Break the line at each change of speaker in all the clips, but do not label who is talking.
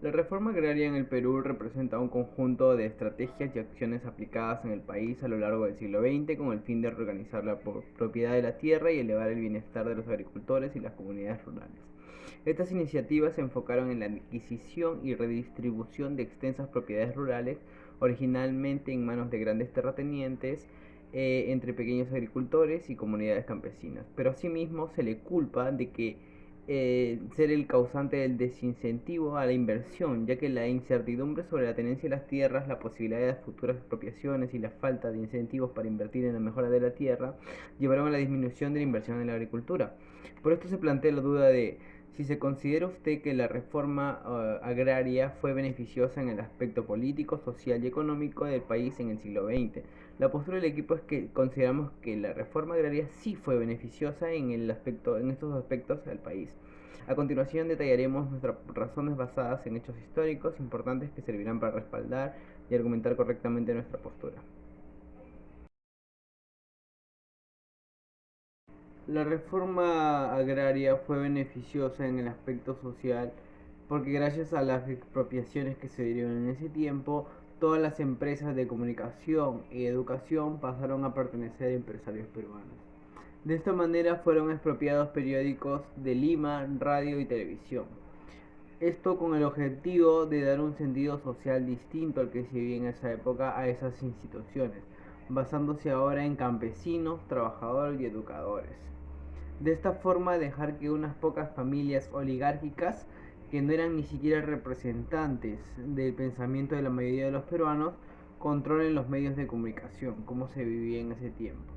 La reforma agraria en el Perú representa un conjunto de estrategias y acciones aplicadas en el país a lo largo del siglo XX con el fin de reorganizar la propiedad de la tierra y elevar el bienestar de los agricultores y las comunidades rurales. Estas iniciativas se enfocaron en la adquisición y redistribución de extensas propiedades rurales, originalmente en manos de grandes terratenientes, entre pequeños agricultores y comunidades campesinas. Pero asimismo se le culpa de que ser el causante del desincentivo a la inversión, ya que la incertidumbre sobre la tenencia de las tierras, la posibilidad de futuras expropiaciones y la falta de incentivos para invertir en la mejora de la tierra llevaron a la disminución de la inversión en la agricultura. Por esto se plantea la duda de si se considera usted que la reforma agraria fue beneficiosa en el aspecto político, social y económico del país en el siglo XX. La postura del equipo es que consideramos que la reforma agraria sí fue beneficiosa en estos aspectos del país. A continuación detallaremos nuestras razones basadas en hechos históricos importantes que servirán para respaldar y argumentar correctamente nuestra postura. La reforma agraria fue beneficiosa en el aspecto social porque gracias a las expropiaciones que se dieron en ese tiempo, todas las empresas de comunicación y educación pasaron a pertenecer a empresarios peruanos. De esta manera fueron expropiados periódicos de Lima, radio y televisión. Esto con el objetivo de dar un sentido social distinto al que se vivía en esa época a esas instituciones, basándose ahora en campesinos, trabajadores y educadores. De esta forma dejar que unas pocas familias oligárquicas, que no eran ni siquiera representantes del pensamiento de la mayoría de los peruanos, controlen los medios de comunicación, como se vivía en ese tiempo.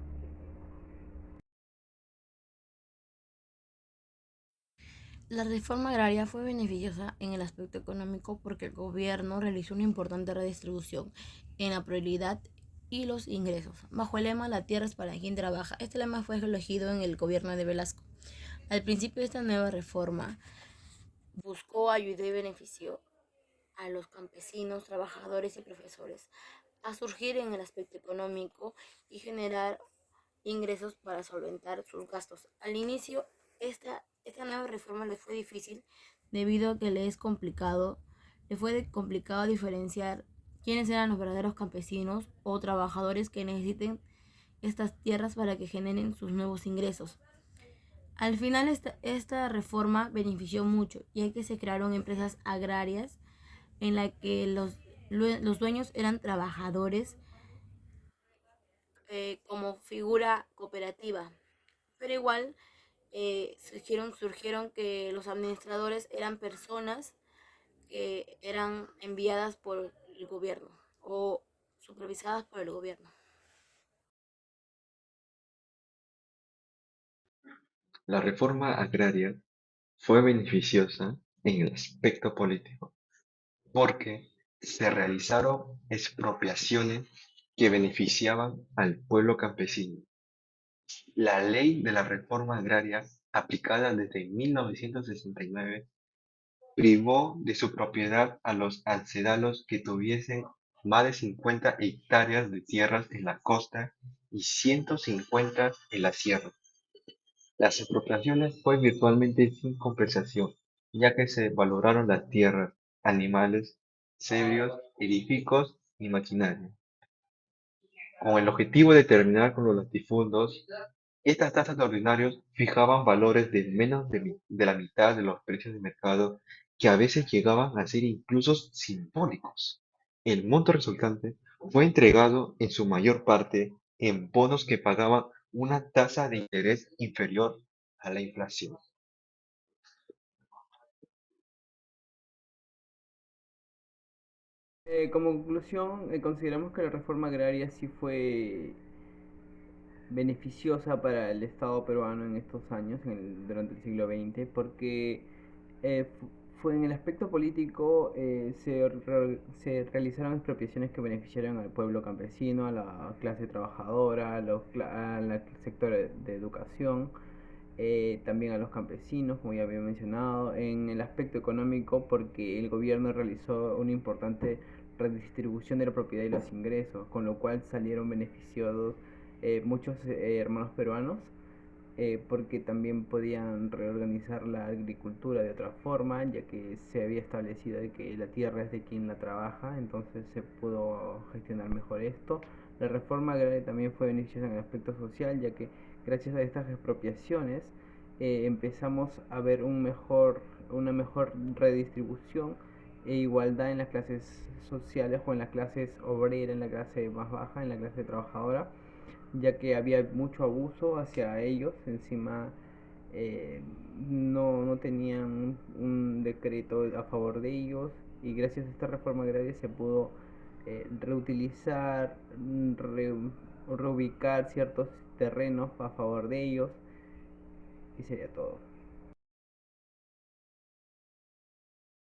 La reforma agraria fue beneficiosa en el aspecto económico porque el gobierno realizó una importante redistribución en la prioridad y los ingresos. Bajo el lema La tierra es para quien trabaja, este lema fue elegido en el gobierno de Velasco. Al principio de esta nueva reforma buscó ayudar y benefició a los campesinos, trabajadores y profesores a surgir en el aspecto económico y generar ingresos para solventar sus gastos. Al inicio, esta nueva reforma les fue difícil debido a que le fue complicado diferenciar quiénes eran los verdaderos campesinos o trabajadores que necesiten estas tierras para que generen sus nuevos ingresos. Al final esta reforma benefició mucho, ya que se crearon empresas agrarias en la que los dueños eran trabajadores como figura cooperativa. Pero igual surgieron que los administradores eran personas que eran enviadas por el gobierno o supervisadas por el gobierno.
La reforma agraria fue beneficiosa en el aspecto político porque se realizaron expropiaciones que beneficiaban al pueblo campesino. La ley de la reforma agraria, aplicada desde 1969, privó de su propiedad a los ancedalos que tuviesen más de 50 hectáreas de tierras en la costa y 150 en la sierra. Las expropiaciones fue virtualmente sin compensación, ya que se valoraron las tierras, animales, cebrios, edificos y maquinaria. Con el objetivo de terminar con los latifundios, estas tasas de ordinarios fijaban valores de menos de la mitad de los precios de mercado, que a veces llegaban a ser incluso simbólicos. El monto resultante fue entregado en su mayor parte en bonos que pagaban una tasa de interés inferior a la inflación.
Como conclusión, consideramos que la reforma agraria sí fue beneficiosa para el Estado peruano en estos años, durante el siglo XX, porque fue en el aspecto político se realizaron expropiaciones que beneficiaron al pueblo campesino, a la clase trabajadora, al sector de educación, también a los campesinos, como ya había mencionado, en el aspecto económico porque el gobierno realizó una importante redistribución de la propiedad y los ingresos, con lo cual salieron beneficiados muchos hermanos peruanos porque también podían reorganizar la agricultura de otra forma, ya que se había establecido de que la tierra es de quien la trabaja, entonces se pudo gestionar mejor esto. La reforma agraria también fue beneficiosa en el aspecto social, ya que gracias a estas expropiaciones empezamos a ver una mejor redistribución e igualdad en las clases sociales o en las clases obrera, en la clase más baja, en la clase trabajadora, ya que había mucho abuso hacia ellos. Encima no tenían un decreto a favor de ellos, y gracias a esta reforma agraria se pudo reutilizar, reubicar ciertos terrenos a favor de ellos, y sería todo.